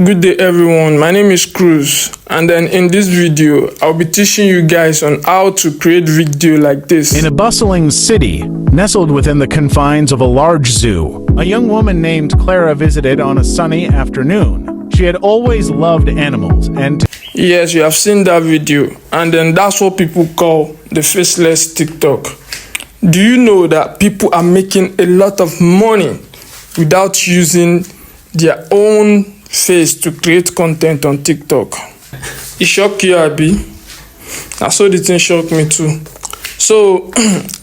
Good day everyone, my name is Cruz, and then in this video I'll be teaching you guys on how to create video like this. In a bustling city, nestled within the confines of a large zoo, a young woman named Clara visited on a sunny afternoon. She had always loved animals and Yes, you have seen that video, and then that's what people call the faceless TikTok. Do you know that people are making a lot of money without using their own face to create content on TikTok? It shocked you, Abi? I saw the thing shocked me too. So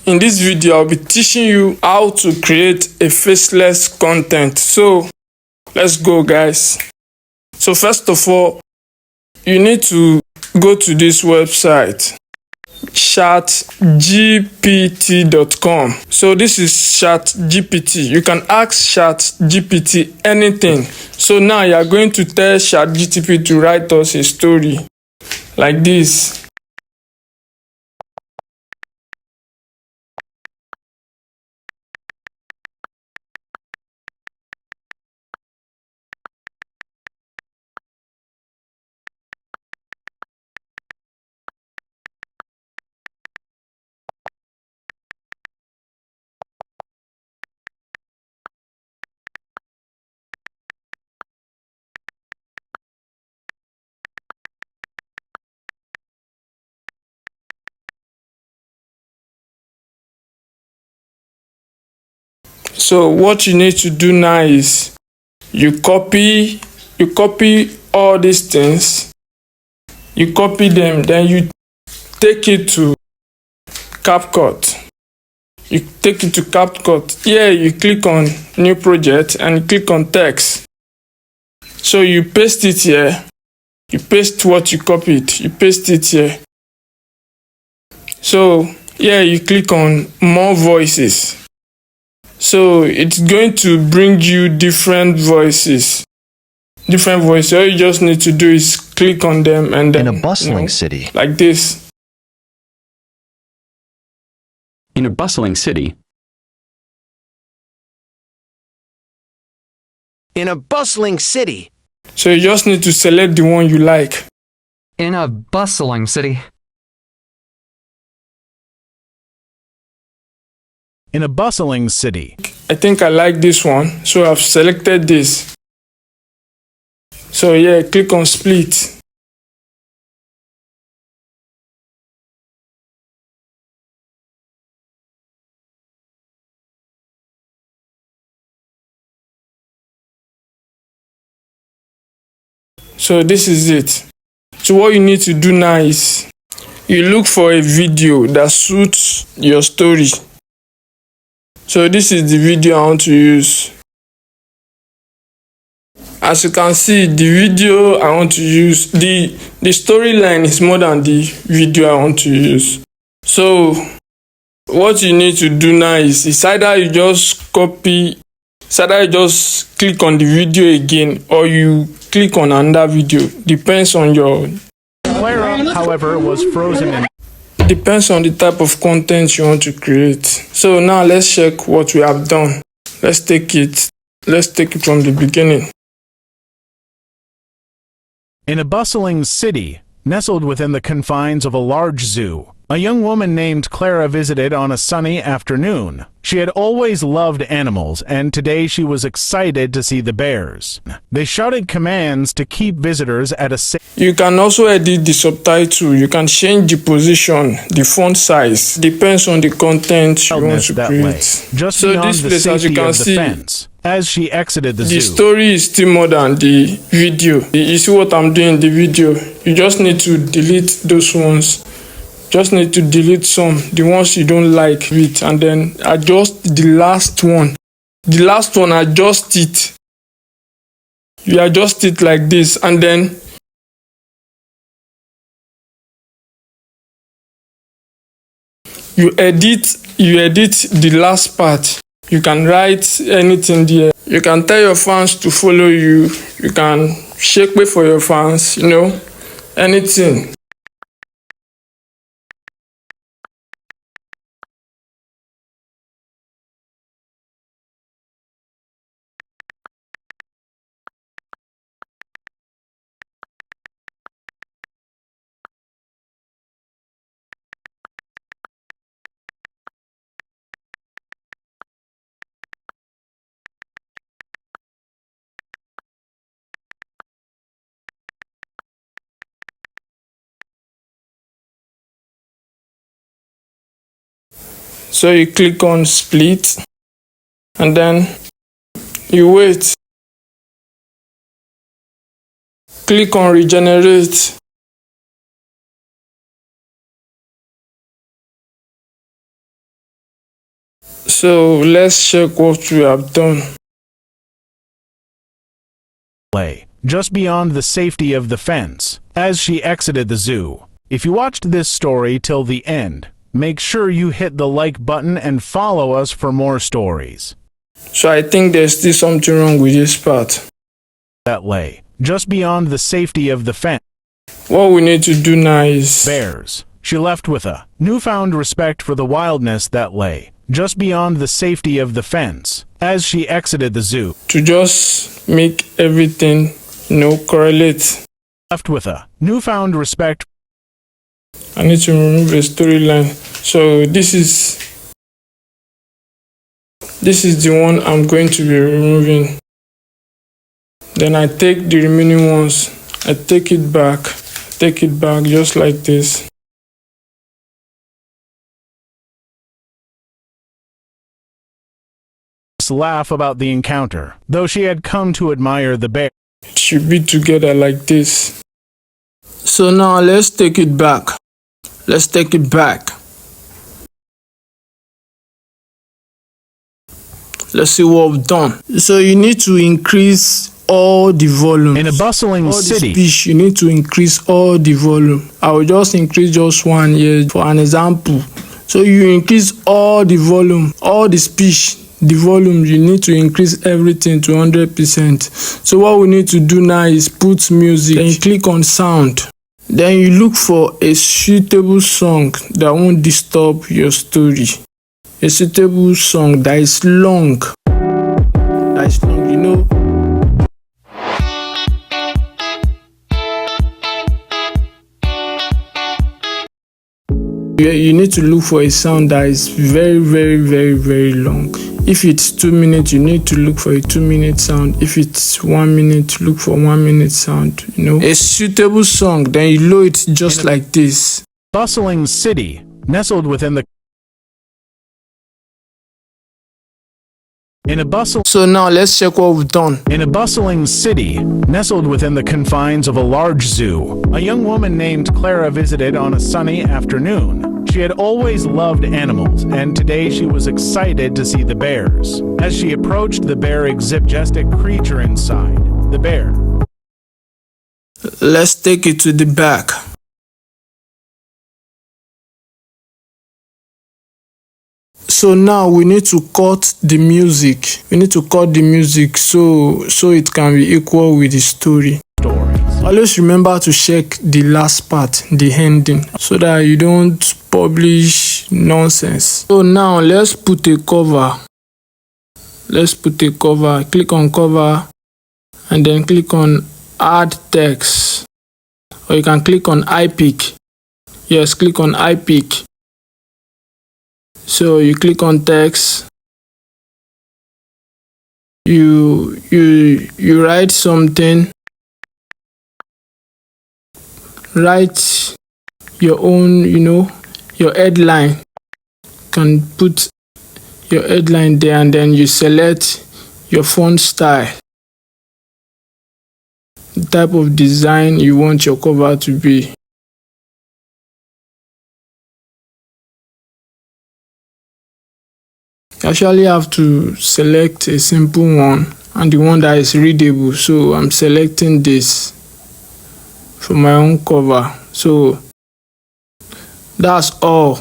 in this video I'll be teaching you how to create a faceless content. So let's go, guys. So first of all, you need to go to this website, chatgpt.com. So this is ChatGPT. You can ask ChatGPT anything. So now you are going to tell ChatGPT to write us a story like this. So what you need to do now is you copy all these things, you copy them, then you take it to CapCut. You take it to CapCut. Here you click on new project and you click on text. So you paste it here. You paste what you copied. You paste it here. So here you click on more voices. So it's going to bring you different voices. All you just need to do is click on them and then In a bustling city. like this. In a bustling city. In a bustling city. So you just need to select the one you like. In a bustling city. in a bustling city. I think I like this one, so I've selected this. So yeah, click on split. So this is it. So what you need to do now is you look for a video that suits your story. So this is the video I want to use. As you can see, the video I want to use, the storyline is more than the video I want to use. So what you need to do now is either you just click on the video again, or you click on another video. Depends on your Clara, however, was frozen in Depends on the type of content you want to create. So now let's check what we have done. Let's take it from the beginning. In a bustling city, nestled within the confines of a large zoo, a young woman named Clara visited on a sunny afternoon. She had always loved animals, and today she was excited to see the bears. They shouted commands to keep visitors at a safe. You can also edit the subtitle. You can change the position, the font size. Depends on the content you want to that create. way. Just So beyond this the place, as you safety can of the see, fence, as she exited the the zoo. story is still more than the video. You see what I'm doing in the video? You just need to delete those ones. Just need to delete some, the ones you don't like with, and then adjust the last one. The last one, adjust it. You adjust it like this, and then you edit the last part. You can write anything there. You can tell your fans to follow you. You can shake way for your fans, anything. So you click on split and then you wait. Click on regenerate. So let's check what we have done. Just beyond the safety of the fence, as she exited the zoo. If you watched this story till the end, make sure you hit the like button and follow us for more stories. So I think there's still something wrong with this part. That lay just beyond the safety of the fence. What we need to do now is Bears. She left with a newfound respect for the wildness that lay just beyond the safety of the fence, as she exited the zoo. to just make everything, correlate. Left with a newfound respect. I need to remove a storyline. So this is the one I'm going to be removing. Then I take the remaining ones, I take it back just like this. Laugh about the encounter, though she had come to admire the bear. It should be together like this. So now let's take it back. Let's take it back. Let's see what we've done. So you need to increase all the volume. In a bustling city, Speech, you need to increase all the volume. I will just increase just one here for an example. So you increase all the volume, all the speech, the volume, you need to increase everything to 100%. So what we need to do now is put music. Then you click on sound. Then you look for a suitable song that won't disturb your story. A suitable song that is long. You need to look for a sound that is very, very, very, very long. If it's 2 minutes, you need to look for a 2-minute sound. If it's 1 minute, look for 1 minute sound. A suitable song, then you load it just like this. Bustling city, nestled within the So now let's check what we've done. In a bustling city, nestled within the confines of a large zoo, a young woman named Clara visited on a sunny afternoon. She had always loved animals, and today she was excited to see the bears. As she approached the majestic creature inside, the bear. Let's take it to the back. So now we need to cut the music. We need to cut the music so it can be equal with the story. Always remember to check the last part, the ending, so that you don't publish nonsense. So now let's put a cover. Click on cover and then click on add text. Or you can click on iPic. Yes, click on iPic. So you click on text. You write something. Write your own, your headline. You can put your headline there and then you select your font style. The type of design you want your cover to be. You actually have to select a simple one and the one that is readable. So I'm selecting this for my own cover. So that's all.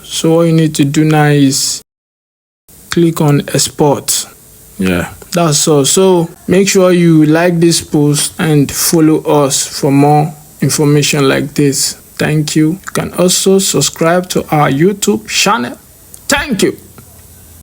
So what you need to do now is click on export. Yeah, that's all. So make sure you like this post and follow us for more information like this. Thank you. You can also subscribe to our YouTube channel. Thank you.